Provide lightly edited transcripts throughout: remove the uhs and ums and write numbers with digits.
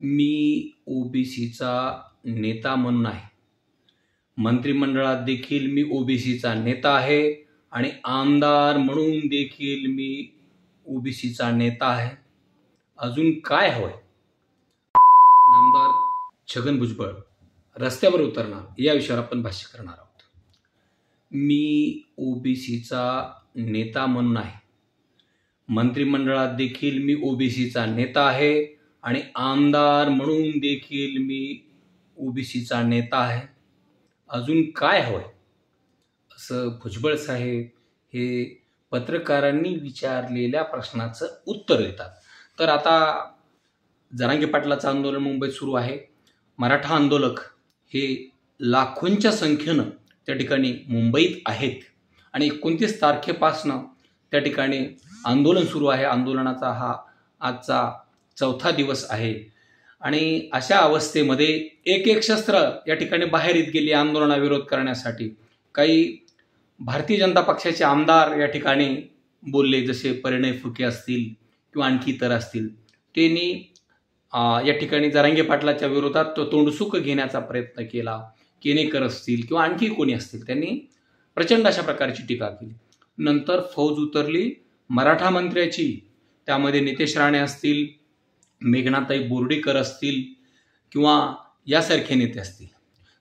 मी ओबीसीचा नेता म्हणून आहे. मंत्रिमंडळात देखील मी ओबीसीचा नेता आहे आणि आमदार म्हणून देखील मी ओबीसीचा नेता आहे. अजून काय हवंय? आमदार छगन भुजबळ रस्त्यावर उतरणार या विषयावर आपण भाष्य करणार आहोत. मी ओबीसीचा नेता म्हणून आहे. मंत्रिमंडळात देखील मी ओबीसीचा नेता आहे आणि आमदार म्हणून देखील मी ओबीसीचा नेता आहे. अजून काय हवंय? असं भुजबळ साहेब हे पत्रकारांनी विचारलेल्या प्रश्नाचं उत्तर देतात. तर आता जरांगे पाटलाचं आंदोलन मुंबईत सुरू आहे. मराठा आंदोलक हे लाखोंच्या संख्येनं त्या ठिकाणी मुंबईत आहेत आणि 29 तारखेपासनं त्या ठिकाणी आंदोलन सुरू आहे. आंदोलनाचा हा आजचा 4था दिवस आहे आणि अशा अवस्थेमध्ये एक शस्त्र या ठिकाणी बाहेर येत गेली आंदोलनाविरोध करण्यासाठी. काही भारतीय जनता पक्षाचे आमदार या ठिकाणी बोलले, जसे परिणय फुके असतील किंवा आणखी इतर असतील. त्यांनी या ठिकाणी जरांगे पाटलाच्या विरोधात तो तोंडसुख घेण्याचा प्रयत्न केला. केनेकर असतील किंवा आणखी कोणी असतील, त्यांनी प्रचंड अशा प्रकारची टीका केली. नंतर फौज उतरली मराठा मंत्र्याची. त्यामध्ये नितेश राणे असतील, मेघनाताई बोर्डीकर असतील किंवा यासारखे नेते असतील.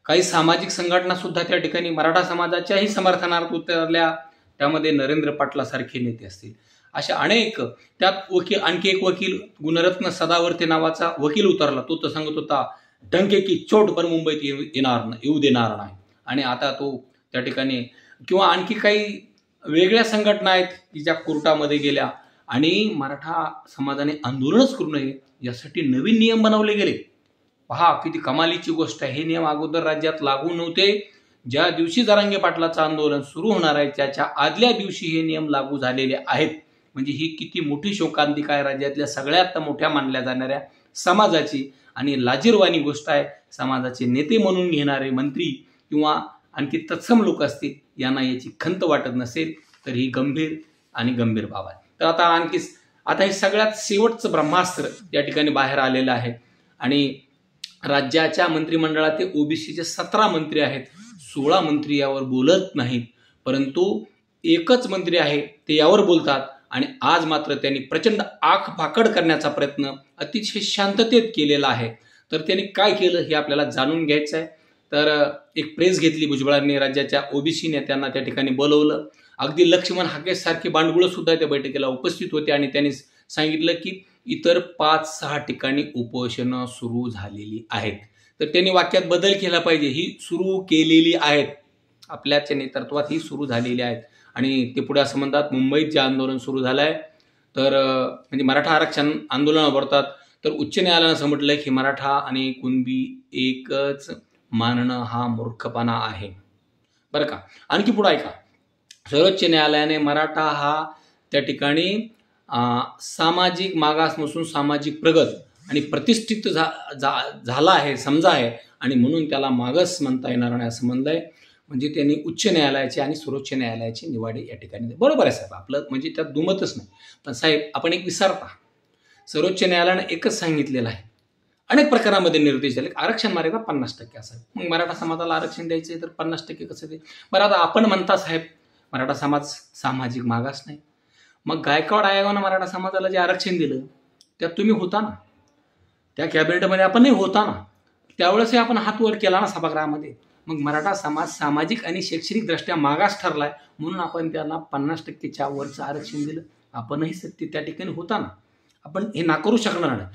काही सामाजिक संघटना सुद्धा त्या ठिकाणी मराठा समाजाच्याही समर्थनार्थ उतरल्या. त्यामध्ये नरेंद्र पाटलासारखे नेते असतील. अशा अनेक, त्यात वकील, आणखी एक वकील गुणरत्न सदावर्ते नावाचा वकील उतरला. तो तर सांगत होता डंके की चोट पर मुंबईत येऊ देणार नाही. आणि आता तो त्या ठिकाणी, किंवा आणखी काही वेगळ्या संघटना आहेत की ज्या कोर्टामध्ये गेल्या आणि मराठा समाजाने आंदोलनच करू नये यासाठी नवीन नियम बनवले गेले. पहा किती कमालीची गोष्ट आहे. हे नियम अगोदर राज्यात लागू नव्हते. ज्या दिवशी जरांगे पाटलाचं आंदोलन सुरू होणार आहे त्याच्या आदल्या दिवशी हे नियम लागू झालेले आहेत. म्हणजे ही किती मोठी शोकांतिका आहे राज्यातल्या सगळ्यात मोठ्या मानल्या जाणाऱ्या समाजाची आणि लाजिरवाणी गोष्ट आहे. समाजाचे नेते म्हणून घेणारे मंत्री किंवा आणखी तत्सम लोक असतील, यांना याची खंत वाटत नसेल तर ही गंभीर बाब आहे. तर आता हे सगळ्यात शेवटचं ब्रह्मास्त्र या ठिकाणी बाहेर आलेलं आहे. आणि राज्याच्या मंत्रिमंडळात ओबीसीचे 17 मंत्री आहेत. 16 मंत्री यावर बोलत नाहीत, परंतु एकच मंत्री आहे ते यावर बोलतात. आणि आज मात्र त्यांनी प्रचंड आख फाकड करण्याचा प्रयत्न अतिशय शांततेत केलेला आहे. तर त्यांनी काय केलं हे आपल्याला जाणून घ्यायचं आहे. तर एक प्रेस घेतली भुजबळांनी. राज्याच्या ओबीसी नेत्यांना त्या ठिकाणी बोलवलं. अगदी लक्ष्मण हाकेसारखे बांडगुळं सुद्धा त्या बैठकीला उपस्थित होते आणि त्यांनी सांगितलं की इतर 5-6 ठिकाणी उपोषणं सुरू झालेली आहेत. तर त्यांनी वाक्यात बदल केला पाहिजे. ही सुरू केलेली आहेत, आपल्याच्या नेतृत्वात ही सुरू झालेली आहेत. आणि ते पुढे असं म्हणतात, मुंबईत जे आंदोलन सुरू झालं आहे तर म्हणजे मराठा आरक्षण आंदोलनावरतात, तर उच्च न्यायालयानं असं म्हटलं की मराठा आणि कुणबी एकच मानणं हा मूर्खपणा आहे. बरं का. आणखी पुढे ऐका, सर्वोच्च न्यायालयाने मराठा हा त्या ठिकाणी सामाजिक मागास नसून सामाजिक प्रगत आणि प्रतिष्ठित झाला आहे, समजा आहे, आणि म्हणून त्याला मागास म्हणता येणार नाही असं म्हणलंय. म्हणजे त्यांनी उच्च न्यायालयाचे आणि सर्वोच्च न्यायालयाचे निवाडे या ठिकाणी. बरोबर आहे साहेब, आपलं म्हणजे त्यात दुमतच नाही. पण साहेब, आपण एक विसरता, सर्वोच्च न्यायालयानं एकच सांगितलेलं आहे, अनेक प्रकारामध्ये निर्देश दिले, आरक्षण मर्यादा 50% असावी. मग मराठा समाजाला आरक्षण द्यायचं आहे तर 50% कसं दे? बरं, आता आपण म्हणता साहेब मराठा समाज सामाजिक मागास नाही. मग गायकवाड आयोगानं मराठा समाजाला जे आरक्षण दिलं त्यात तुम्ही होता ना, त्या कॅबिनेटमध्ये आपणही होता ना, त्यावेळेसही आपण हात वर केला ना सभागृहामध्ये. मग मराठा समाज सामाजिक आणि शैक्षणिक दृष्ट्या मागास ठरलाय म्हणून आपण त्याला 50%च्या वरचं आरक्षण दिलं. आपणही सत्य त्या ठिकाणी होता ना, आपण हे नाकारू शकणार नाही.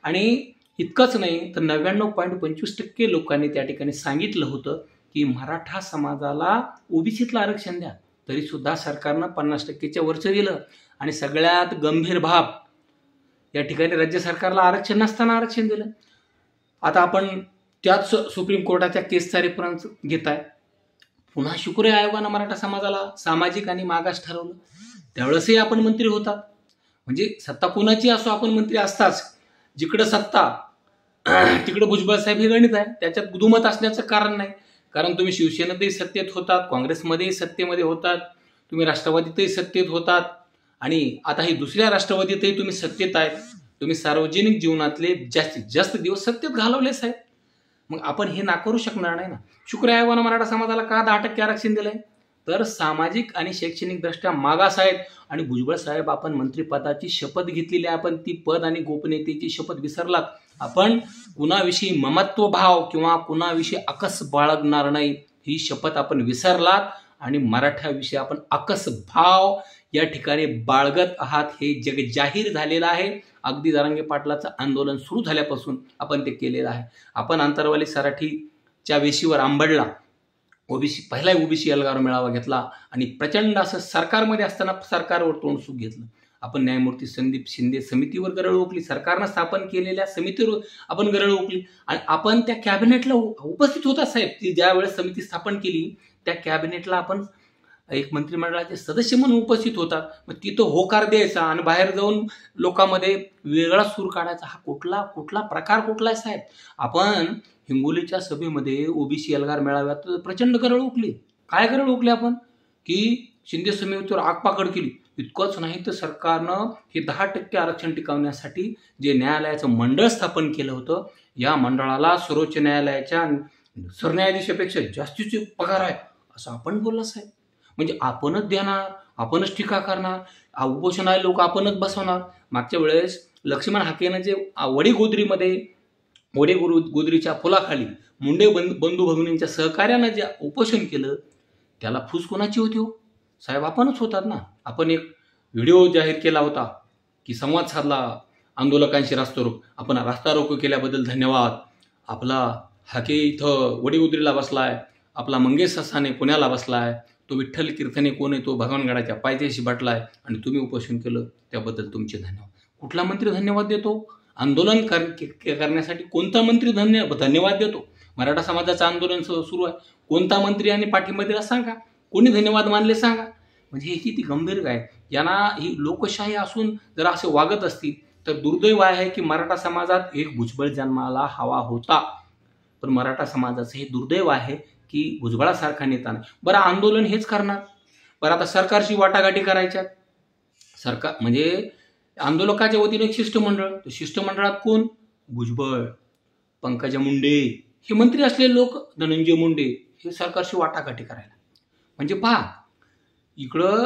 आणि इतकंच नाही तर 99.25% लोकांनी त्या ठिकाणी सांगितलं होतं की मराठा समाजाला ओबीसीतलं आरक्षण द्या. तरी सुद्धा सरकारनं 50%च्या वरचं दिलं. आणि सगळ्यात गंभीर बाब, या ठिकाणी राज्य सरकारला आरक्षण नसताना आरक्षण दिलं. आता आपण त्याच सुप्रीम कोर्टाच्या केसचा रेफरन्स घेताय. पुन्हा शुक्र आयोगानं मराठा समाजाला सामाजिक आणि मागास ठरवलं. त्यावेळेसही आपण मंत्री होतात. म्हणजे सत्ता कोणाची असो आपण मंत्री असताच. जिकडं सत्ता तिकडं भुजबळ साहेब हे गणित आहे. त्याच्यात दुमत असण्याचं कारण नाही. कारण तुम्ही शिवसेनेतही सत्तेत होतात, काँग्रेसमध्येही सत्तेमध्ये होतात, तुम्ही राष्ट्रवादीतही सत्तेत होतात आणि आता ही दुसऱ्या राष्ट्रवादीतही तुम्ही सत्तेत आहेत. तुम्ही सार्वजनिक जीवनातले जास्तीत जास्त दिवस सत्तेत घालवले साहेब. मग आपण हे नाकारू शकणार नाही ना. शुक्र आयोगानं मराठा समाजाला का 10% आरक्षण दिलंय? तर सामाजिक आणि शैक्षणिक दृष्ट्या मागास आहेत. आणि भुजबळ साहेब, आपण मंत्रिपदाची शपथ घेतलेली आहे, आपण ती पद आणि गोपनीयतेची शपथ विसरलात. आपण कुणाविषयी ममत्व भाव किंवा कुणाविषयी अकस बाळगणार नाही ही शपथ आपण विसरलात. आणि मराठ्याविषयी आपण अकस भाव या ठिकाणी बाळगत आहात हे जग जाहीर झालेलं आहे. अगदी जरांगे पाटलाचं आंदोलन सुरू झाल्यापासून आपण ते केलेलं आहे. आपण आंतरवाली सराठीच्या वेशीवर आंबडला, पहिला ओबीसी एल्गार मेळावा घेतला आणि प्रचंड असं सरकारमध्ये असताना सरकारवर तोंडसुख घेतलं. आपण न्यायमूर्ती संदीप शिंदे समितीवर गरळ ओकली, सरकारनं स्थापन केलेल्या समितीवर आपण गरळ ओकली आणि आपण त्या कॅबिनेटला उपस्थित होता साहेब. ती ज्या वेळेस समिती स्थापन केली त्या कॅबिनेटला आपण एक मंत्रिमंडळाचे सदस्य म्हणून उपस्थित होतात. मग तिथं होकार द्यायचा आणि बाहेर जाऊन लोकांमध्ये वेगळा सूर काढायचा, हा कुठला प्रकार कुठला आहे साहेब? आपण हिंगोलीच्या सभेमध्ये ओबीसी एल्गार मेळाव्यात प्रचंड गरळ ओकली. काय गरळ ओकली आपण? की शिंदे समितीवर आगपाकड केली. इतकंच नाही तर सरकारनं हे 10% आरक्षण टिकवण्यासाठी जे न्यायालयाचं मंडळ स्थापन केलं होतं, या मंडळाला सर्वोच्च न्यायालयाच्या सरन्यायाधीशापेक्षा जास्तीचे पगार आहे असं आपण बोलला साहेब. म्हणजे आपणच देणार, आपणच टीका करणार, उपोषणाला लोक आपणच बसवणार. मागच्या वेळेस लक्ष्मण हाकेनं जे वडे गोदरीच्या पुलाखाली मुंडे बंधू भगिनींच्या सहकार्यानं जे उपोषण केलं त्याला फूस कोणाची होती हो साहेब? आपणच होतात ना. आपण एक व्हिडिओ जाहीर केला होता की संवाद साधला आंदोलकांशी आपण रास्ता रोको केल्याबद्दल धन्यवाद. आपला हाके इथं वडीगोदरीला बसलाय, आपला मंगेश ससाने पुण्याला बसलाय, तो विठ्ठल कीर्तने कोण आहे तो भगवानगडाच्या पायथ्याशी बटलाय आणि तुम्ही उपोषण केलं त्याबद्दल तुमचे धन्यवाद. कुठला मंत्री धन्यवाद देतो? आंदोलन करण्यासाठी कोणता मंत्री धन्यवाद देतो? मराठा समाजाचं आंदोलन सुरू आहे, कोणता मंत्री आणि पाठिंबा दिला सांगा? कोणी धन्यवाद मानले सांगा? म्हणजे हे किती गंभीर काय? यांना ही लोकशाही असून जर असे वागत असतील तर दुर्दैव आहे की मराठा समाजात एक भुजबळ जन्माला हवा होता, पण मराठा समाजाचं हे दुर्दैव आहे की भुजबळासारखा नेता नाही. बरं, आंदोलन हेच करणार. बरं, आता सरकारशी वाटाघाटी करायच्यात. सरकार म्हणजे आंदोलकाच्या वतीने एक शिष्टमंडळ, तर शिष्टमंडळात कोण? भुजबळ, पंकजा मुंडे हे मंत्री असलेले लोक, धनंजय मुंडे हे सरकारशी वाटाघाटी करायला. म्हणजे पहा, इकडं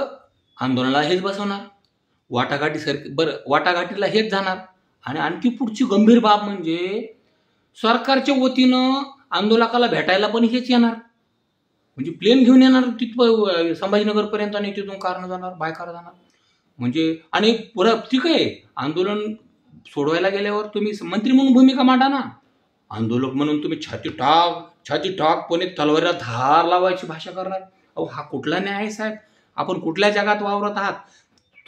आंदोलनाला हेच बसवणार, वाटाघाटीला हेच जाणार. आणि आणखी पुढची गंभीर बाब म्हणजे सरकारच्या वतीनं आंदोलकाला भेटायला पण हेच येणार. म्हणजे प्लेन घेऊन येणार तिथं संभाजीनगरपर्यंत आणि तिथून कारनं जाणार, बायकार जाणार. म्हणजे आणि पुरा ठीक आहे, आंदोलन सोडवायला गेल्यावर तुम्ही मंत्री म्हणून भूमिका मांडा ना. आंदोलक म्हणून तुम्ही छाती टाक कोणी तलवारीला धार लावायची भाषा करणार. अहो, हा कुठला न्याय आहे साहेब? आपण कुठल्या जगात वावरत आहात?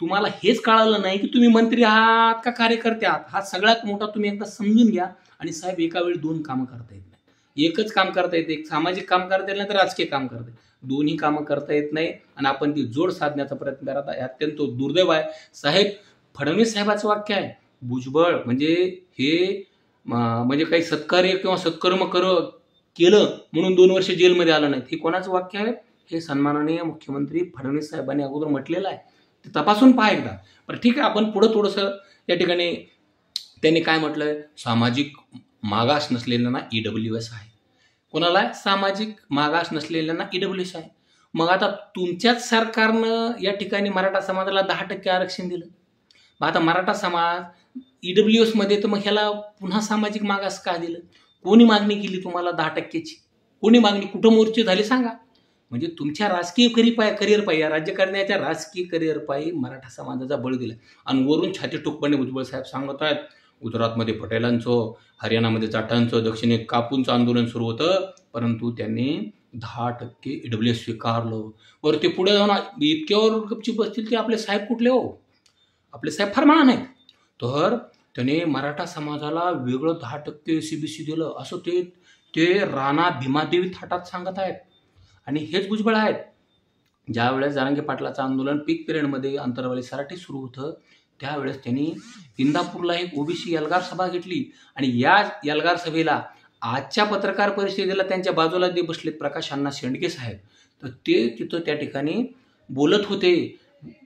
तुम्हाला हेच कळालं नाही की तुम्ही मंत्री आहात का कार्यकर्ते आहात? हा सगळ्यात मोठा तुम्ही एकदा समजून घ्या. आणि साहेब, एका वेळी 2 कामं करता येत नाही. एकच काम करता येते, एक सामाजिक काम करता येत नाही तर राजकीय काम करता येत. दोन्ही कामं करता येत नाही आणि आपण ती जोड साधण्याचा प्रयत्न करत आहे. अत्यंत दुर्दैव आहे साहेब. फडणवीस साहेबाचं वाक्य आहे, भुजबळ म्हणजे हे म्हणजे काही सत्कार्य किंवा सत्कर्म केलं म्हणून 2 वर्ष जेलमध्ये आलं नाही. हे कोणाचं वाक्य आहे? हे सन्माननीय मुख्यमंत्री फडणवीस साहेबांनी अगोदर म्हटलेलं आहे. ते तपासून पहा एकदा. पण ठीक आहे, आपण पुढं थोडंसं या ठिकाणी त्यांनी काय म्हटलंय? सामाजिक मागास नसलेल्यांना EWS आहे. कोणाला आहे? सामाजिक मागास नसलेल्यांना EWS आहे. मग आता तुमच्याच सरकारनं या ठिकाणी मराठा समाजाला 10% आरक्षण दिलं. मग आता मराठा समाज EWS मध्ये, तर मग ह्याला पुन्हा सामाजिक मागास का दिलं? कोणी मागणी केली तुम्हाला 10%ची? कोणी मागणी, कुठं मोर्चे झाले सांगा? म्हणजे तुमच्या राजकीय करिअर पायी, या राज्य करण्याच्या राजकीय करिअर पायी मराठा समाजाचा बळ दिला. आणि वरून छाती टोकपणे भुजबळ साहेब सांगत आहेत, गुजरातमध्ये पटेलांचं, हरियाणामध्ये जाटांचं, दक्षिणेत कापूंचं आंदोलन सुरू होतं, परंतु त्यांनी 10% EWS स्वीकारलं. वर ते पुढे जाऊन इतक्यावर गपचूप बसतील ते आपले साहेब कुठले हो? आपले साहेब फार महान आहेत. तर त्याने मराठा समाजाला वेगळं 10% CBC दिलं असं ते राणा भीमादेवी थाटात सांगत आहेत. आणि हेच भुजबळ आहेत. ज्या वेळेस जरांगे पाटलाचं आंदोलन पीक पिरियडमध्ये अंतरवाली सराठी सुरू होतं त्यावेळेस त्यांनी इंदापूरला एक ओबीसी एल्गार सभा घेतली आणि या एल्गार सभेला आजच्या पत्रकार परिषदेला त्यांच्या बाजूला जे बसलेत प्रकाश अण्णा शेंडके साहेब, तर ते तिथं त्या ठिकाणी बोलत होते.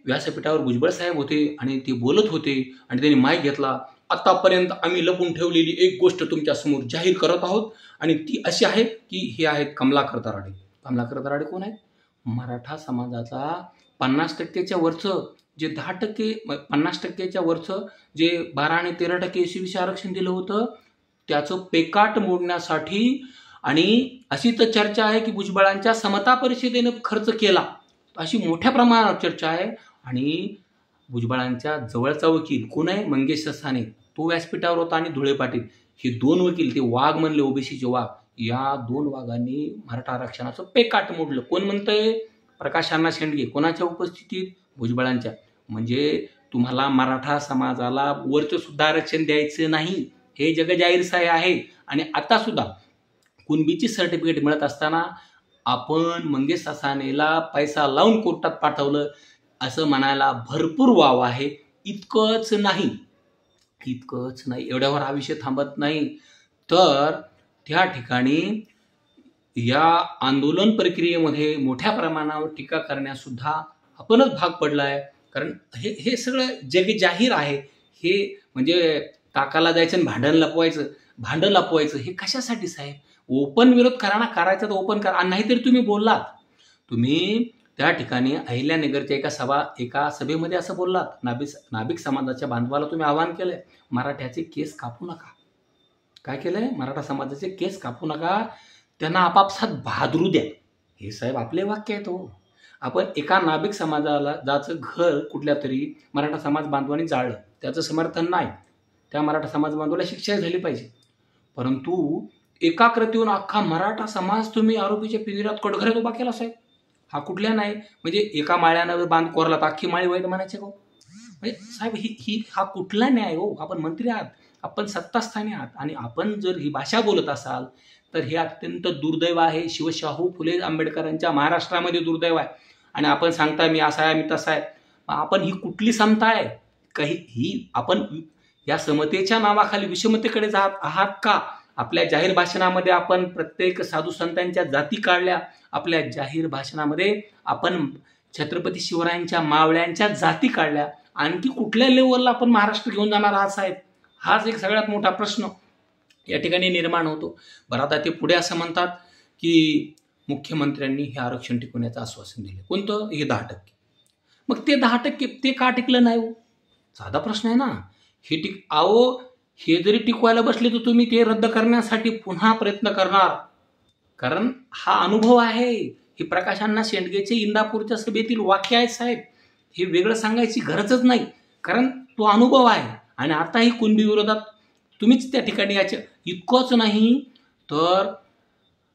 व्यासपीठावर भुजबळ साहेब होते आणि ते बोलत होते आणि त्यांनी माईक घेतला. आतापर्यंत आम्ही लपून ठेवलेली एक गोष्ट तुमच्या समोर जाहीर करत आहोत आणि ती अशी आहे की हे आहेत कमलाकर दराडे. कमलाकर दराडे कोण आहेत? मराठा समाजाचा 50%च्या वरचं जे 10% 50%च्या वरचं जे 12 आणि 13% एससीबीसी आरक्षण दिलं होतं त्याचं पेकाट मोडण्यासाठी आणि अशी तर चर्चा आहे की भुजबळांच्या समता परिषदेनं खर्च केला, अशी मोठ्या प्रमाणावर चर्चा आहे. आणि भुजबळांच्या जवळचा वकील कोण आहे? मंगेश ससाणे, तो व्यासपीठावर होता, आणि धुळे पाटील, हे 2 वकील, ते वाघ म्हणले ओबीसीचे वाघ, या 2 वाघांनी मराठा आरक्षणाचं पेकाट मोडलं. कोण म्हणतंय? प्रकाश अण्णा शेंडगे. कोणाच्या उपस्थितीत? भुजबळांच्या. म्हणजे तुम्हाला मराठा समाजाला वरचं सुद्धा आरक्षण द्यायचं नाही, हे जगजाहीर आहे. आणि आता सुद्धा कुणबीची सर्टिफिकेट मिळत असताना आपण मंगेश ससाणेला पैसा लावून कोर्टात पाठवलं असं म्हणायला भरपूर वाव आहे. इतकंच नाही, एवढ्यावर हा विषय थांबत नाही, तर त्या ठिकाणी या आंदोलन प्रक्रियेमध्ये मोठ्या प्रमाणावर टीका करण्यासुद्धा आपणच भाग पडला आहे. कारण हे सगळं जगजाहीर आहे. हे म्हणजे ताकाला जायचं आणि भांडण लपवायचं हे कशासाठी साहेब? ओपन विरोध करा ना, करायचा तर ओपन करा. नाहीतर तुम्ही बोललात, तुम्ही त्या ठिकाणी अहिल्यानगरच्या एका सभेमध्ये असं बोललात, नाभिक समाजाच्या बांधवाला तुम्ही आवाहन केलंय, मराठ्याचे केस कापू नका. काय केलंय? मराठा समाजाचे केस कापू नका, त्यांना आपापसात भादरू द्या. हे साहेब आपले वाक्य आहेत. हो, आपण एका नाभिक समाजाला ज्याचं घर कुठल्या तरी मराठा समाज बांधवांनी जाळलं, त्याचं समर्थन नाही, त्या मराठा समाज बांधवाला शिक्षा झाली पाहिजे. परंतु एकाकृतीहून अख्खा मराठा समाज तुम्ही आरोपीच्या पिंजऱ्यात कटघऱ्यात उभा केला साहेब. हा कुठल्या नाही? म्हणजे एका माळ्यानं बांध कोरला तर अख्खी माळी वैध म्हणायचे का? म्हणजे साहेब हा कुठला न्याय हो? आपण मंत्री आहात, आपण सत्तास्थानी आहात, आणि आपण जर ही भाषा बोलत असाल तर हे अत्यंत दुर्दैव आहे. शिवशाहू फुले आंबेडकरांच्या महाराष्ट्रामध्ये दुर्दैव आहे. आणि आपण सांगताय मी असा आहे, मी तसा आहे. आपण ही कुठली समता आहे? ही आपण या समतेच्या नावाखाली विषमतेकडे जात आहात का? आपल्या जाहीर भाषणामध्ये आपण प्रत्येक साधू संतांच्या जाती काढल्या, आपल्या जाहीर भाषणामध्ये आपण छत्रपती शिवरायांच्या मावळ्यांच्या जाती काढल्या. आणखी कुठल्या लेवलला आपण महाराष्ट्र घेऊन जाणार आहात साहेब? हाच एक सगळ्यात मोठा प्रश्न या ठिकाणी निर्माण होतो. बरं, आता ते पुढे असं म्हणतात की मुख्यमंत्र्यांनी हे आरक्षण टिकवण्याचं आश्वासन दिले. कोणतं? हे 10%. मग ते 10% ते का टिकलं नाही हो? साधा प्रश्न आहे ना. हे जरी टिकवायला बसले तर तुम्ही ते रद्द करण्यासाठी पुन्हा प्रयत्न करणार. कारण हा अनुभव आहे. हे प्रकाश अण्णा शेंडगेचे इंदापूरच्या सभेतील वाक्य आहेत साहेब. हे वेगळं सांगायची गरजच नाही, कारण तो अनुभव आहे. आणि आताही कुणबी विरोधात तुम्हीच त्या ठिकाणी इतकंच नाही तर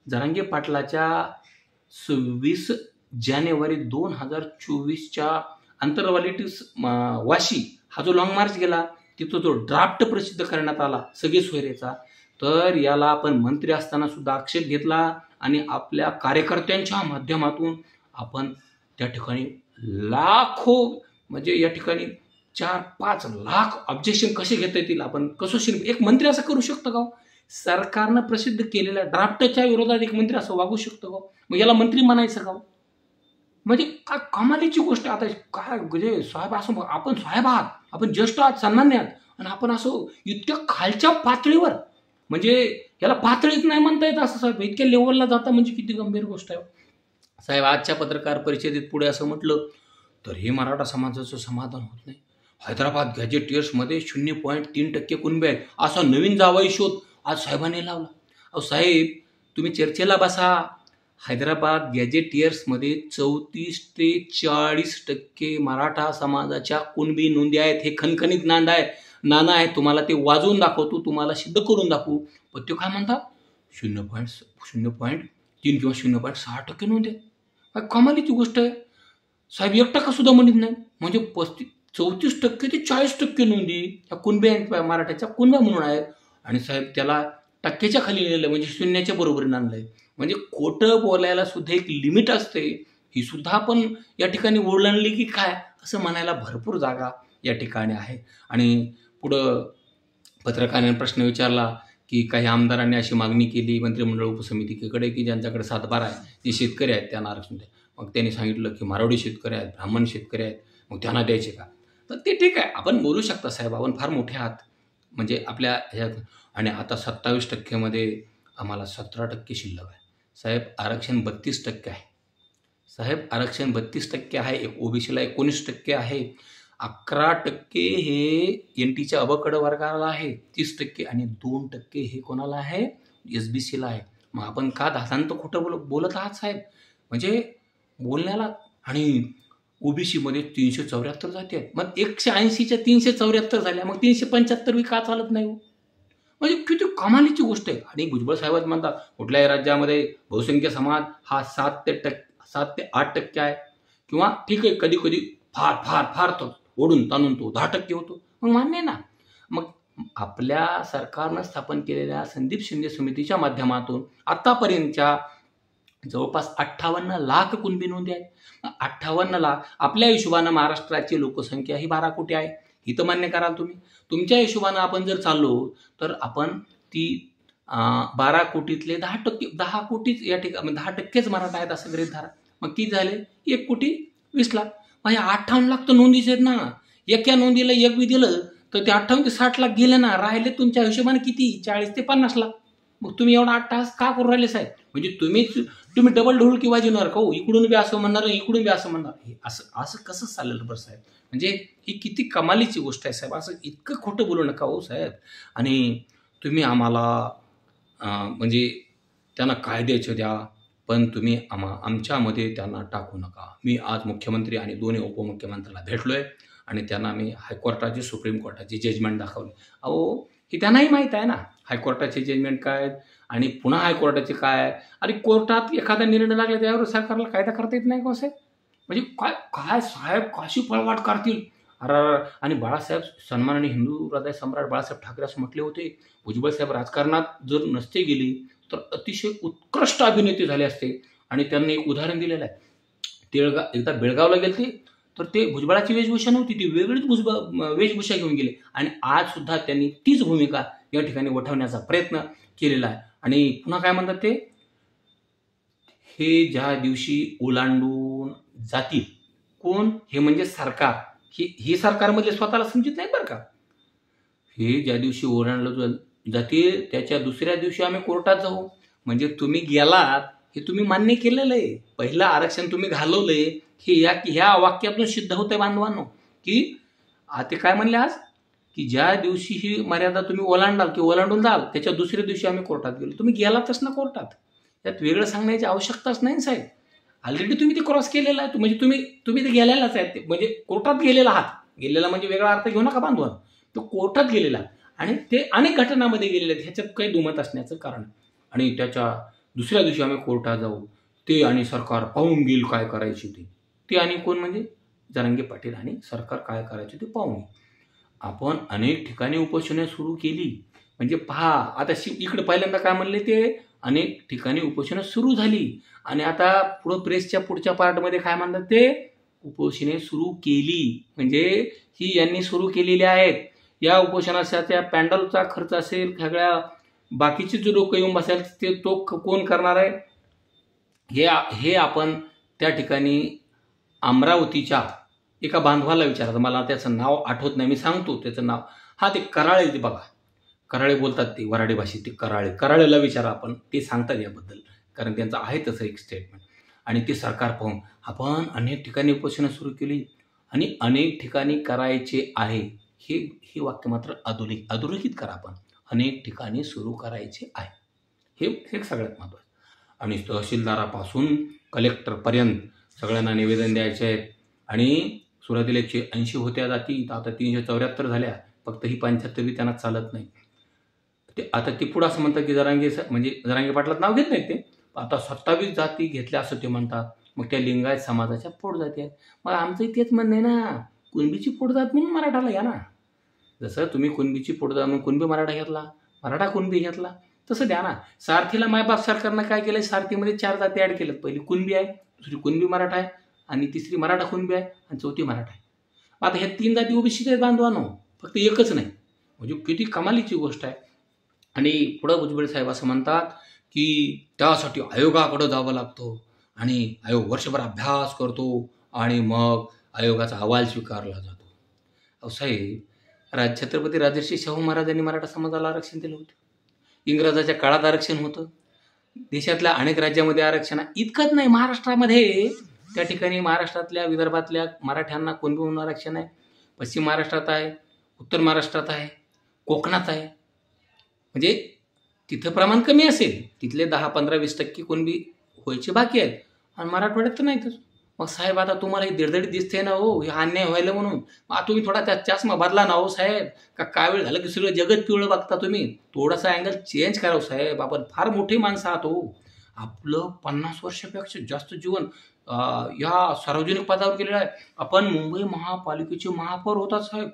जरांगे पाटलाच्या 26 जानेवारी 2024च्या आंतरवाली वाशी हा जो लॉंग मार्च गेला, तिथं जो ड्राफ्ट प्रसिद्ध करण्यात आला सगळे सोयरेचा, तर याला आपण मंत्री असताना सुद्धा आक्षेप घेतला आणि आपल्या कार्यकर्त्यांच्या माध्यमातून आपण त्या ठिकाणी लाखो, म्हणजे या ठिकाणी 4-5 लाख ऑब्जेक्शन कसे घेता येतील, आपण कसं एक मंत्री असं करू शकतो का? सरकारनं प्रसिद्ध केलेल्या ड्राफ्टच्या विरोधात एक मंत्री असं वागू शकतो का? मग याला मंत्री म्हणायचं का? म्हणजे काय कमालीची गोष्ट. आता काय म्हणजे साहेब, असं आपण साहेब आहात, आपण ज्येष्ठ आहात, सन्मान्य आहात, आणि आपण असं इतक्या खालच्या पातळीवर, म्हणजे याला पातळीत नाही म्हणता येत असं साहेब, इतक्या लेवलला जाता म्हणजे किती गंभीर गोष्ट आहे साहेब. आजच्या पत्रकार परिषदेत पुढे असं म्हटलं तर हे मराठा समाजाचं समाधान होत नाही. हैदराबाद गॅजेटियर्समध्ये 0.3% कुणबे आहेत, असा नवीन जावाई शोध आज साहेबांनी लावला. अहो साहेब, तुम्ही चर्चेला बसा. हैदराबाद गॅजेटियर्समध्ये 34 ते 40% मराठा समाजाच्या कुणबी नोंदी आहेत. हे खणखणीत नाणं आहे. तुम्हाला ते वाजवून दाखवतो, तुम्हाला सिद्ध करून दाखवू. पण ते काय म्हणतात? 0.3 किंवा 0.6% नोंदी आहेत. काय कमालीची गोष्ट आहे साहेब. 1% सुद्धा म्हणत नाही. म्हणजे 34% ते 40% नोंदी ह्या कुणबे मराठ्याच्या कुणब्या म्हणून आहेत. आणि साहेब त्याला टक्क्याच्या खाली नेलं, म्हणजे शून्याच्या बरोबरीने आणलंय. म्हणजे खोटं बोलायला सुद्धा एक लिमिट असते. ही सुद्धा आपण या ठिकाणी ओळखली की काय असं म्हणायला भरपूर जागा या ठिकाणी आहे. आणि पुढं पत्रकाराने प्रश्न विचारला की काही आमदारांनी अशी मागणी केली मंत्रिमंडळ उपसमितीकडे की ज्यांच्याकडे 7/12 आहे, जे शेतकरी आहेत त्यांना आरक्षण द्या. मग त्यांनी सांगितलं की मारवाडी शेतकरी आहेत, ब्राह्मण शेतकरी आहेत, मग त्यांना द्यायचे का? तर ते ठीक आहे, आपण बोलू शकता साहेब, आपण फार मोठे आहात. म्हणजे आपल्या ह्याच्यात. आणि आता 27% मध्ये आम्हाला 17% शिल्लक आहे. साहेब आरक्षण 32% आहे. साहेब आरक्षण 32% आहे. ओबीसीला 19% आहे. 11% हे NTच्या अबकड वर्गाला आहे. 30% आणि 2% हे कोणाला आहे? SBCला आहे. मग आपण का दादांत खोटं बोलत आहात साहेब? म्हणजे बोलण्याला. आणि ओबीसीमध्ये 374 जाती आहेत. मग 180च्या 374 झाल्या, मग 375 का चालत नाही? म्हणजे किती कमालीची गोष्ट आहे. आणि भुजबळ साहेब म्हणतात कुठल्याही राज्यामध्ये बहुसंख्य समाज हा 7 ते 8% आहे, किंवा ठीक आहे कधी कधी फार फार फार तो ओढून ताणून तो 10% होतो. मग मान्य आहे ना. मग आपल्या सरकारनं स्थापन केलेल्या संदीप शिंदे समितीच्या माध्यमातून आतापर्यंतच्या जवळपास 58 लाख कुणबी नोंदी आहेत. 58 लाख. आपल्या हिशोबानं महाराष्ट्राची लोकसंख्या ही 12 कोटी आहे. ही तर मान्य कराल तुम्ही. तुमच्या हिशोबानं आपण जर चाललो तर आपण ती 12 कोटीतले 10 कोटीच या ठिकाणी 10%च मराठा आहेत असं गृहीत धरा. मग किती झाले? 1,20,00,000. मग हे 58 लाख तर नोंदीच आहेत ना. एका नोंदीला एक बी दिलं तर ते 58 ते 60 लाख गेले ना. राहिले तुमच्या हिशोबाने किती? 40 ते 50 लाख. मग तुम्ही एवढा 8 तास का करू राहिले साहेब? म्हणजे तुम्ही डबल ढोलकी वाजवणार का? इकडून बी असं म्हणणार, इकडून बी असं म्हणणार. हे असं कसं चालेल बरं साहेब? म्हणजे ही किती कमालीची गोष्ट आहे साहेब. असं इतकं खोटं बोलू नका हो साहेब. आणि तुम्ही आम्हाला म्हणजे त्यांना काय द्यायचं द्या, पण तुम्ही आमच्यामध्ये त्यांना टाकू नका. मी आज मुख्यमंत्री आणि दोन्ही उपमुख्यमंत्र्याला भेटलोय आणि त्यांना मी हायकोर्टाची सुप्रीम कोर्टाची जजमेंट दाखवली. अहो हे त्यांनाही माहीत आहे ना हायकोर्टाचे जजमेंट काय आणि पुन्हा हायकोर्टाचे काय. अरे कोर्टात एखादा निर्णय लागला त्यावर सरकारला कायदा करता येत नाही का साहेब? म्हणजे काय काय साहेब कशी पळवाट करतील? अरे. आणि बाळासाहेब सन्माननीय हिंदू हृदय सम्राट बाळासाहेब ठाकरे असं म्हटले होते, भुजबळ साहेब राजकारणात जर नसते गेली तर अतिशय उत्कृष्ट अभिनेते झाले असते. आणि त्यांनी एक उदाहरण दिलेलं आहे. एकदा बेळगावला गेले तर ते भुजबळाची वेशभूषा नव्हती, ती वेगळीच वेशभूषा घेऊन गेले. आणि आज सुद्धा त्यांनी तीच भूमिका या ठिकाणी वठवण्याचा प्रयत्न केलेला आहे. आणि पुन्हा काय म्हणतात ते, हे ज्या दिवशी ओलांडून जातील कोण? हे म्हणजे सरकार. ही सरकारमध्ये स्वतःला समजत नाही बरं का. हे ज्या दिवशी ओलांडलं जातील त्याच्या दुसऱ्या दिवशी आम्ही कोर्टात जाऊ. म्हणजे तुम्ही गेलात हे तुम्ही मान्य केलेलं आहे. पहिलं आरक्षण तुम्ही घालवलंय हे ह्या वाक्यातून सिद्ध होतंय बांधवांनो. की ते काय म्हणले आज, की ज्या दिवशी ही मर्यादा तुम्ही ओलांडाल की ओलांडून जाल त्याच्या दुसऱ्या दिवशी आम्ही कोर्टात गेलो. तुम्ही गेलातच ना कोर्टात. त्यात वेगळं सांगण्याची आवश्यकताच नाही साहेब. ऑलरेडी तुम्ही ते क्रॉस केलेलं आहे. म्हणजे तुम्ही ते गेलेलाच आहे. म्हणजे कोर्टात गेलेला आहात. गेलेला म्हणजे वेगळा अर्थ घेऊ नका बांधवा. तो कोर्टात गेलेला आणि ते अनेक घटनांमध्ये गेलेले आहेत. ह्याच्यात काही दुमत असण्याचं कारण. आणि त्याच्या दुसऱ्या दिवशी आम्ही कोर्टात जाऊ. ते आणि सरकार पाहून घेईल काय करायचे ते आणि कोण म्हणजे जरांगे पाटील आणि सरकार काय करायचे ते पाहून. आपण अनेक ठिकाणी उपोषणे सुरू केली. म्हणजे पहा आता इकडे पहिल्यांदा काय म्हणले ते, अनेक ठिकाणी उपोषणं सुरू झाली. आणि आता प्रेसच्या पुढच्या पार्टमध्ये काय म्हणतात ते, उपोषणे सुरू केली. म्हणजे ही यांनी सुरू केलेली आहेत. या उपोषणाच्या पॅन्डलचा खर्च असेल, सगळ्या बाकीचे जे लोक येऊन बसाल ते तो कोण करणार आहे हे आपण त्या ठिकाणी अमरावतीच्या एका बांधवाला विचारायचं. मला त्याचं नाव आठवत नाही, मी सांगतो त्याचं नाव. ते कराळे. ते बघा कराळे बोलतात ते वराडी भाषेत. ते कराळेला विचारा आपण, ते सांगतात याबद्दल. कारण त्यांचं आहे तसं एक स्टेटमेंट. आणि ते सरकार पाहून आपण अनेक ठिकाणी उपोषणं सुरू केली आणि अनेक ठिकाणी करायचे आहे. हे वाक्य मात्र अधोरेखित करा आपण. अनेक ठिकाणी सुरू करायचे आहे. हे सगळ्यात महत्त्वाचं. आणि तहसीलदारापासून कलेक्टरपर्यंत सगळ्यांना निवेदन द्यायचे आहेत. आणि सुरुवातीला 180 होत्या जाती, आता 374 झाल्या. फक्त ही 75 त्यांना चालत नाही. ते आता ते पुढं असं म्हणतात की जरांगे पाटलात नाव घेत नाहीत ते. आता 27 जाती घेतल्या असं ते म्हणतात. मग त्या लिंगायत समाजाच्या पोट जाती आहेत. मग आमचं तेच म्हणणं आहे ना, कुणबीची पोटजात म्हणून मराठाला घ्या ना. जसं तुम्ही कुणबीची पोटजात म्हणून कुणबी मराठा घेतला, मराठा कुणबी घेतला, तसं द्या ना. सारथीला मायबाप सरकारनं काय केलं, सारथीमध्ये 4 जाती ॲड केल्यात. पहिली कुणबी आहे, दुसरी कुणबी मराठा आहे आणि तिसरी मराठा कुणबी आहे आणि चौथी मराठा आहे. आता ह्या 3 जाती ओबीसी आहेत बांधवानो, फक्त एकच नाही. म्हणजे किती कमालीची गोष्ट आहे. आणि पुढं भुजबळ साहेब असं म्हणतात की त्यासाठी आयोगाकडं जावं लागतं आणि आयोग वर्षभर अभ्यास करतो आणि मग आयोगाचा अहवाल स्वीकारला जातो. साहेब छत्रपती राजर्षी शाहू महाराजांनी मराठा समाजाला आरक्षण दिलं होतं. इंग्रजाच्या काळात आरक्षण होतं. देशातल्या अनेक राज्यामध्ये आरक्षण आहे. इतकंच नाही, महाराष्ट्रामध्ये त्या ठिकाणी महाराष्ट्रातल्या विदर्भातल्या मराठ्यांना कोणतं आरक्षण आहे. पश्चिम महाराष्ट्रात आहे, उत्तर महाराष्ट्रात आहे, कोकणात आहे. म्हणजे तिथं प्रमाण कमी असेल, तिथले 10-15-20% कोणबी व्हायचे बाकी आहेत, आणि मराठवाड्यात तर नाहीतच. मग साहेब आता तुम्हाला ही दडदडीत दिसते ना हो, हे अन्याय व्हायला म्हणून. मग तुम्ही थोडा त्या चष्मा बदला ना हो साहेब. का काय वेळ झालं की सगळं जगत पिवळं बघता तुम्ही. थोडासा अँगल चेंज करा साहेब. आपण फार मोठी माणसं आहात हो. आपलं 50 वर्षापेक्षा जास्त जीवन या सार्वजनिक पदावर केलेलं आहे. आपण मुंबई महापालिकेचे महापौर होता साहेब,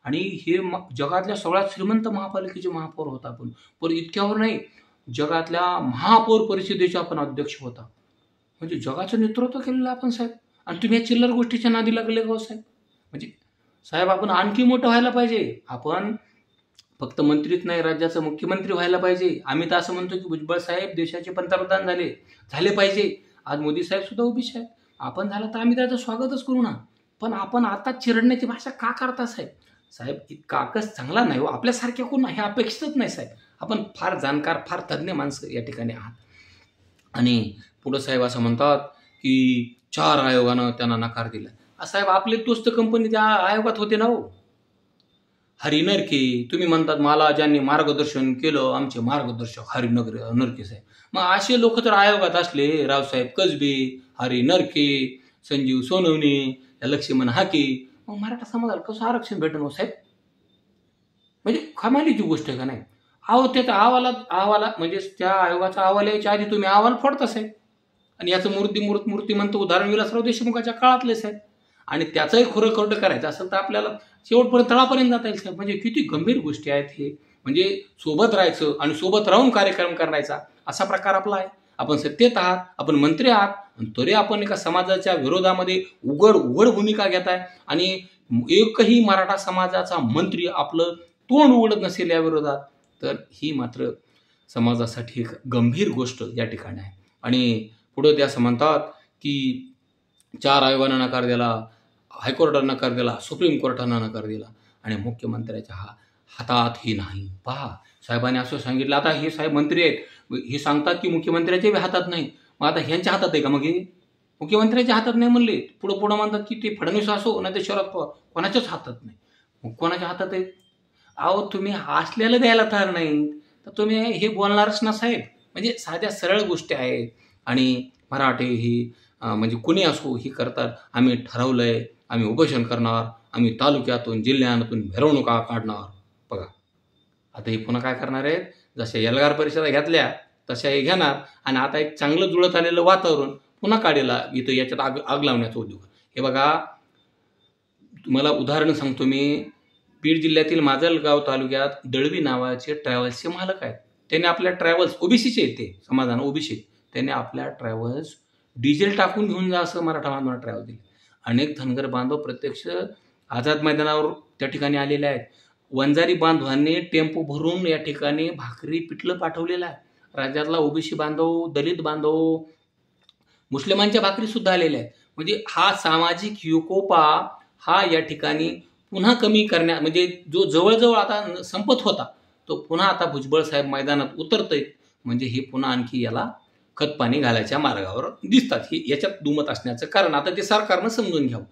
आणि हे जगातल्या सगळ्यात श्रीमंत महापालिकेचे महापौर होता आपण. पण इतक्यावर नाही, जगातल्या महापौर परिषदेचे आपण अध्यक्ष होता. म्हणजे जगाचं नेतृत्व केलेलं आपण साहेब, आणि तुम्ही या चिल्लर गोष्टीच्या नादी लागले का साहेब. म्हणजे साहेब आपण आणखी मोठं व्हायला पाहिजे. आपण फक्त मंत्रीच नाही, राज्याचं मुख्यमंत्री व्हायला पाहिजे. आम्ही तर असं म्हणतो की भुजबळ साहेब देशाचे पंतप्रधान झाले पाहिजे. आज मोदी साहेब सुद्धा ओबीसी आहेत. आपण झालं तर आम्ही त्याचं स्वागतच करू ना. पण आपण आता चिरडण्याची भाषा का करता साहेब. साहेब इतका आकस चांगला नाही हो, आपल्यासारख्या कोण हे अपेक्षितच नाही साहेब. आपण फार जाणकार, फार तज्ज्ञ माणसं या ठिकाणी आहात. आणि पुढं साहेब असं म्हणतात की 4 आयोगानं त्यांना नकार दिला. साहेब आपले दोस्त कंपनी त्या आयोगात होते ना हो. हरी नरके, तुम्ही म्हणतात मला ज्यांनी मार्गदर्शन केलं आमचे मार्गदर्शक हरी नरके साहेब. मग असे लोक तर आयोगात असले, रावसाहेब कसबे, हरी नरके, संजीव सोनवणे, लक्ष्मण हाके, मग मराठा समाजाला कसं आरक्षण भेटणं साहेब. म्हणजे कमालीची गोष्ट आहे का नाही. त्याचा अहवाला म्हणजे त्या आयोगाचा अहवाल यायच्या आधी तुम्ही अहवाल फोडता साहेब. आणि याचं मूर्तिमंत उदाहरण विलासराव देशमुखाच्या काळातले साहेब. आणि त्याचंही खोटं करायचं असेल तर आपल्याला शेवटपर्यंत तळापर्यंत जाता येईल साहेब. म्हणजे किती गंभीर गोष्टी आहेत हे. म्हणजे सोबत राहायचं आणि सोबत राहून कार्यक्रम करायचा असा प्रकार आपला आहे. आपण सत्तेत आहात, आपण मंत्री आहात, आणि तरी आपण एका समाजाच्या विरोधामध्ये उघड भूमिका घेताय. आणि एकही मराठा समाजाचा मंत्री आपलं तोंड उघडत नसेल या विरोधात, तर ही मात्र समाजासाठी एक गंभीर गोष्ट या ठिकाणी आहे. आणि पुढे ते असं म्हणतात की 4 आयोगानं नकार दिला, हायकोर्टानं नकार दिला, सुप्रीम कोर्टानं नकार दिला, आणि मुख्यमंत्र्याच्या हातातही नाही. पहा साहेबांनी असं सांगितलं. आता हे साहेब मंत्री आहेत, हे सांगतात की मुख्यमंत्र्याच्याही हातात नाही. मग आता ह्यांच्या हातात आहे का. मग हे मुख्यमंत्र्याच्या हातात नाही म्हणले, पुढं म्हणतात की ते फडणवीस असो नाही तर शरद पवार, कोणाच्याच हातात नाही. मग कोणाच्या हातात आहे. तुम्ही असलेलं द्यायला तयार नाही तर तुम्ही हे बोलणारच ना साहेब. म्हणजे साध्या सरळ गोष्टी आहेत. आणि मराठे ही म्हणजे कुणी असो ही करतात. आम्ही ठरवलंय, आम्ही उपोषण करणार, आम्ही तालुक्यातून जिल्ह्यातून मिरवणुका काढणार. बघा आता हे पुन्हा काय करणार आहेत. जशा एल्गार परिषदा घेतल्या तशा हे घेणार, आणि आता एक चांगलं जुळत आलेलं वातावरण पुन्हा काढेला इथं याच्यात आग लावण्याचा उद्योग. हे बघा तुम्हाला उदाहरण सांगतो मी. बीड जिल्ह्यातील माजलगाव तालुक्यात दळवी नावाचे ट्रॅव्हल्सचे मालक आहेत. त्याने आपल्या ट्रॅव्हल्स ओबीसीचे आहेत, ते समाजानं ओबीसी, त्याने आपल्या ट्रॅव्हल्स डिझेल टाकून घेऊन जा असं मराठा बांधवांना ट्रॅव्हल दिले. अनेक धनगर बांधव प्रत्यक्ष आझाद मैदानावर त्या ठिकाणी आलेले आहेत. वंजारी बांधवांनी टेम्पो भरून या ठिकाणी भाकरी पिठलं पाठवलेलं आहे. राज्यातला ओबीसी बांधव, दलित बांधव, मुस्लिमांच्या भाकरी सुद्धा आलेल्या आहेत. म्हणजे हा सामाजिक युकोपा हा या ठिकाणी पुन्हा कमी म्हणजे जो जवळजवळ आता संपत होता तो पुन्हा आता भुजबळ साहेब मैदानात उतरतंय. म्हणजे हे पुन्हा आणखी याला खतपाणी घालायच्या मार्गावर दिसतात. हे याच्यात दुमत असण्याचं कारण आता ते सरकारनं समजून घ्यावं.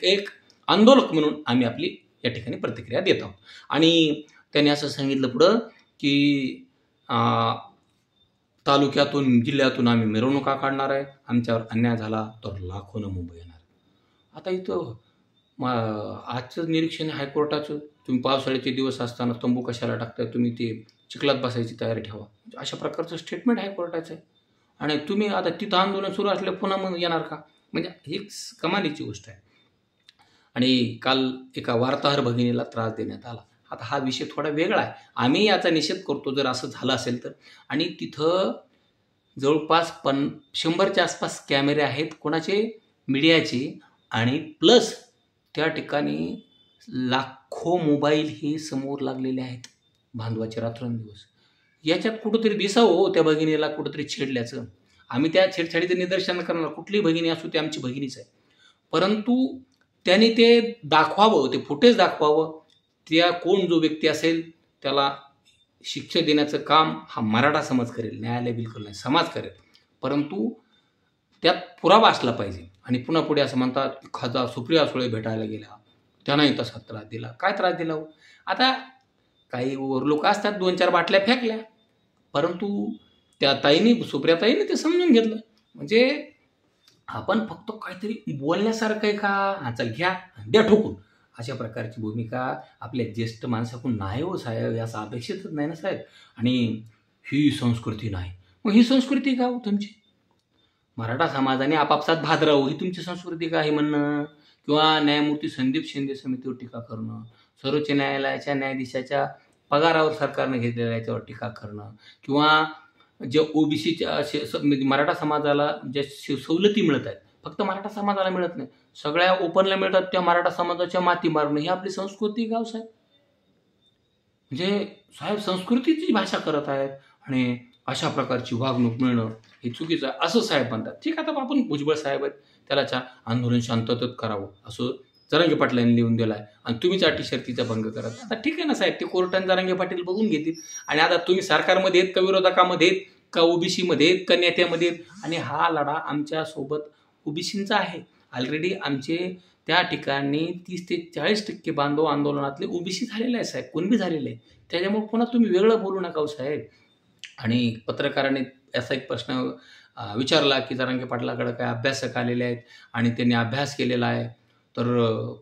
एक आंदोलक म्हणून आम्ही आपली या ठिकाणी प्रतिक्रिया देत आहोत. आणि त्यांनी असं सांगितलं पुढं की तालुक्यातून जिल्ह्यातून आम्ही मिरवणुका काढणार आहे. आमच्यावर अन्याय झाला तर लाखोनं मुंबई येणार. आता इथं आजचं निरीक्षण हायकोर्टाचं. तुम्ही पावसाळ्याचे दिवस असताना तंबू कशाला टाकताय, तुम्ही ते चिखलात बसायची तयारी ठेवा, अशा प्रकारचं स्टेटमेंट हायकोर्टाचं आहे. आणि तुम्ही आता तिथं आंदोलन सुरू असलं पुन्हा मग येणार का. म्हणजे ही कमालीची गोष्ट आहे. आणि काल एका वार्ताहर भगिनीला त्रास देण्यात आला. आता हा विषय थोडा वेगळा आहे, आम्ही याचा निषेध करतो जर असं झालं असेल तर. आणि तिथं जवळपास 100च्या आसपास कॅमेरे आहेत कोणाचे, मीडियाचे, आणि प्लस त्या ठिकाणी लाखो मोबाईल हे समोर लागलेले आहेत बांधवाचे रात्रंदिवस. याच्यात कुठंतरी दिसावं हो त्या भगिनीला कुठंतरी छेडल्याचं. आम्ही त्या छेडछाडीचं निदर्शन करणार, कुठलीही भगिनी असो ती आमची भगिनीच आहे. परंतु त्यांनी ते दाखवावं, ते फुटेज दाखवावं, त्या कोण जो व्यक्ती असेल त्याला शिक्षा देण्याचं काम हा मराठा समाज करेल, न्यायालय बिलकुल नाही, समाज करेल. परंतु त्यात पुरावा असला पाहिजे. आणि पुन्हा पुढे असं म्हणतात की खासदार सुप्रिया सुळे भेटायला गेल्या, त्यांनाही तसा त्रास दिला. काय त्रास दिला हो? आता काही लोक असतात 2-4 बाटल्या फेकल्या, परंतु त्या सुप्रियाताईंनी ते समजून घेतलं. म्हणजे आपण फक्त काहीतरी बोलण्यासारखं आहे का, हा चल घ्या द्या ठोकून, अशा प्रकारची भूमिका आपल्या ज्येष्ठ माणसाकडून नाही हो साहेब, याचा अपेक्षितच नाही ना साहेब. आणि ही संस्कृती नाही. मग ही संस्कृती का हो तुमची? मराठा समाजाने आपापसात भादराव ही तुमची संस्कृती का हे म्हणणं, किंवा न्यायमूर्ती संदीप शिंदे समितीवर टीका करणं, सर्वोच्च न्यायालयाच्या न्यायाधीशाच्या पगारावर सरकारने घेतलेल्या याच्यावर टीका करणं, किंवा जे ओबीसीच्या मराठा समाजाला ज्या सवलती मिळत आहेत फक्त मराठा समाजाला मिळत नाही, सगळ्या ओपनला मिळतात, त्या मराठा समाजाच्या माती मारणं ही आपली संस्कृती गाव साहेब. म्हणजे साहेब संस्कृतीची भाषा करत आहेत आणि अशा प्रकारची वागणूक मिळणं हे चुकीचं आहे असं साहेब म्हणतात. ठीक आहे, आता आपण भुजबळ साहेब आहेत, त्याला आंदोलन शांततेत करावं असं जरांगे पाटलांनी लिहून दिलं आहे आणि तुम्हीच अटी शर्तीचा भंग करत. आता ठीक आहे ना साहेब, ते कोर्टाने जरांगे पाटील बघून घेतील. आणि आता तुम्ही सरकारमध्ये आहेत का विरोधकामध्ये आहेत का ओबीसीमध्ये आहेत का नेत्यामध्ये आहेत, आणि हा लढा आमच्यासोबत ओबीसींचा आहे. ऑलरेडी आमचे त्या ठिकाणी 30 ते 40% बांधव आंदोलनातले ओबीसी झालेले आहे साहेब, कुणबी झालेले आहे. त्याच्यामुळे पुन्हा तुम्ही वेगळं बोलू नका हो साहेब. आणि पत्रकाराने असा एक प्रश्न विचारला की जरांगे पाटलाकडे काय अभ्यासक आलेले आहेत आणि त्यांनी अभ्यास केलेला आहे, तर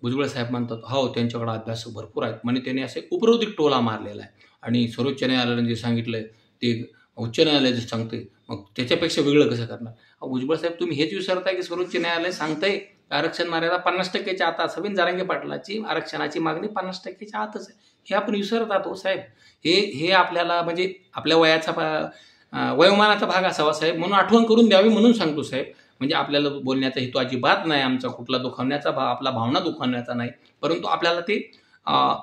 भुजबळ साहेब म्हणतात हो त्यांच्याकडे अभ्यासक भरपूर आहेत. म्हणजे त्यांनी असे उपरोधिक टोला मारलेला आहे आणि सर्वोच्च न्यायालयाने जे सांगितलं ते उच्च न्यायालय जे सांगते, मग त्याच्यापेक्षा वेगळं कसं करणार? भुजबळ साहेब तुम्ही हेच विसरताय की सर्वोच्च न्यायालय सांगतंय आरक्षण मर्यादा 50%च्या आत असावी. जरांगे पाटलाची आरक्षणाची मागणी 50%च्या आतच आहे, हे आपण विसरतात हो साहेब. हे आपल्याला म्हणजे आपल्या वयोमानाचा भाग असावा साहेब, म्हणून आठवण करून द्यावी म्हणून सांगतो साहेब. म्हणजे आपल्याला बोलण्याचा हेतू अजिबात नाही आमचा, कुठला दुखावण्याचा आपला भावना दुखावण्याचा नाही, परंतु आपल्याला ते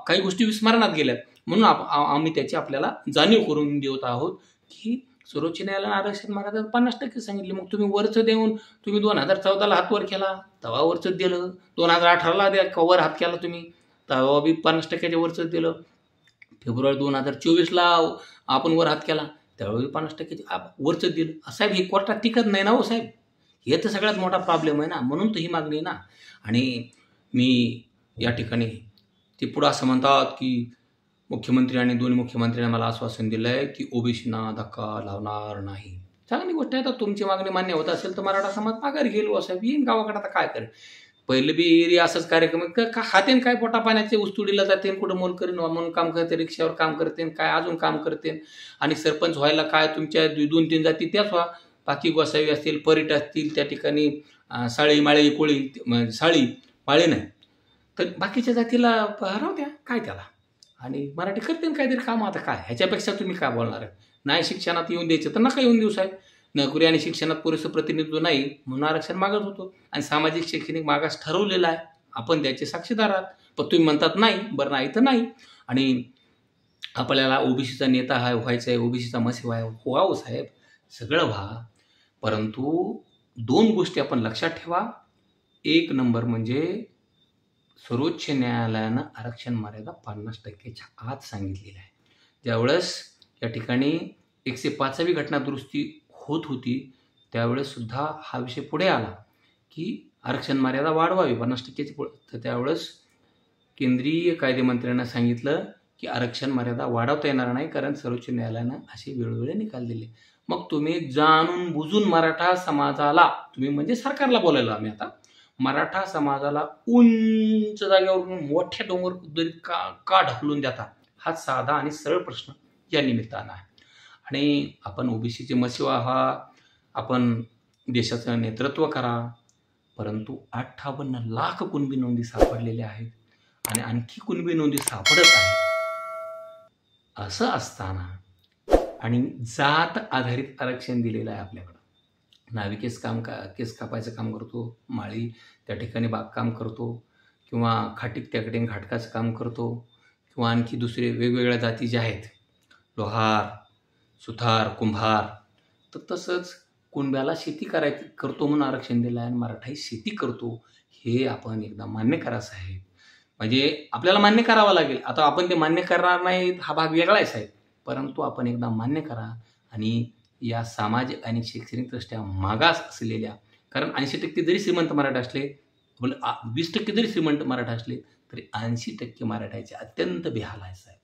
काही गोष्टी विस्मरणात गेल्यात म्हणून आम्ही त्याची आपल्याला जाणीव करून देत आहोत की सर्वोच्च न्यायालयाने आरक्षण मर्यादा 50% सांगितली. मग तुम्ही वरचं देऊन तुम्ही 2014ला हात वर केला तेव्हा वरचं दिलं, 2018ला वर हात केला तुम्ही तेव्हा बी 50%च्या वरचं दिलं, फेब्रुवारी 2024ला आपण वर हात केला त्यावेळी 50% वरचं दिलं. साहेब हे कोर्टात टिकत नाही ना हो साहेब, हे तर सगळ्यात मोठा प्रॉब्लेम आहे ना, म्हणून तर ही मागणी आहे ना. आणि मी या ठिकाणी ते पुढं असं म्हणतात की मुख्यमंत्री आणि दोन्ही मुख्यमंत्र्यांनी मला आश्वासन दिलं आहे की ओबीसींना धक्का लावणार नाही. चांगली गोष्ट आहे. तर तुमची मागणी मान्य होत असेल तर मराठा समाज माघारी गेलो साहेब, येईन गावाकडे. आता काय करेल, पहिले बी एरिया असंच कार्यक्रम खातेन काय पोटा पाण्याचे उस्तुडीला जाते, कुठं मोल करीन म्हणून काम करते, रिक्षावर काम करते, काय अजून काम करते. आणि सरपंच व्हायला काय तुमच्या 2-3 जाती त्याच व्हा, बाकी गोसावी असतील, परिट असतील, त्या ठिकाणी साळी माळी कोळी साळी माळे नाही तर बाकीच्या जातीला राहू द्या, काय त्याला. आणि मराठी करते काहीतरी काम. आता काय ह्याच्यापेक्षा तुम्ही काय बोलणार आहे? नाही शिक्षणात येऊन द्यायचं तर नका येऊन देऊ साहेब. नोकरी आणि शिक्षणात पुरेसं प्रतिनिधित्व नाही म्हणून आरक्षण मागत होतो आणि सामाजिक शैक्षणिक मागास ठरवलेला आहे, आपण त्याचे साक्षीदार आहात. पण तुम्ही म्हणतात नाही, बरं नाही तर नाही. आणि आपल्याला ओबीसीचा नेता हा व्हायचा आहे, ओबीसीचा मसी व्हावं साहेब, सगळं व्हा. परंतु 2 गोष्टी आपण लक्षात ठेवा. 1 नंबर म्हणजे सर्वोच्च न्यायालयानं आरक्षण मर्यादा 50%च्या आत सांगितलेली आहे. ज्यावेळेस या ठिकाणी 105वी घटना दुरुस्ती होत होती त्यावेळेस सुद्धा हा विषय पुढे आला की आरक्षण मर्यादा वाढवावी 50%ची. तर त्यावेळेस केंद्रीय कायदेमंत्र्यांना सांगितलं की आरक्षण मर्यादा वाढवता येणार नाही, कारण सर्वोच्च न्यायालयानं असे वेळोवेळी निकाल दिले. मग तुम्ही जाणून बुजून मराठा समाजाला, तुम्ही म्हणजे सरकारला बोलायला आम्ही आता, मराठा समाजाला उंच जागेवरून मोठ्या डोंगर का ढकलून देता, हा साधा आणि सरळ प्रश्न या निमित्तानं आहे. आणि आपण ओबीसीचे मसिवा व्हा, आपण देशाचं नेतृत्व करा, परंतु 58 लाख कुणबी नोंदी सापडलेल्या आहेत आणि आणखी कुणबी नोंदी सापडत आहेत. असं असताना आणि जात आधारित आरक्षण दिलेलं आहे आपल्याकडं. नावी केस कापायचं काम करतो, माळी त्या ठिकाणी बागकाम करतो, किंवा खाटीक त्या ठिकाणी घाटकाचं काम करतो, किंवा आणखी दुसरे वेगवेगळ्या जाती ज्या आहेत, लोहार, सुथार, कुंभार, तर तसंच कुणब्याला शेती करतो म्हणून आरक्षण दिलं आहे आणि मराठाही शेती करतो, हे आपण एकदा मान्य करा साहेब. म्हणजे आपल्याला मान्य करावं लागेल. आता आपण ते मान्य करणार नाही हा भाग वेगळाच आहे. परंतु आपण एकदा मान्य करा आणि या सामाजिक आणि शैक्षणिकदृष्ट्या मागास असलेल्या, कारण 80% जरी श्रीमंत मराठा असले, 20% जरी श्रीमंत मराठा असले, तरी 80% मराठ्याचे अत्यंत बेहाल आहे साहेब.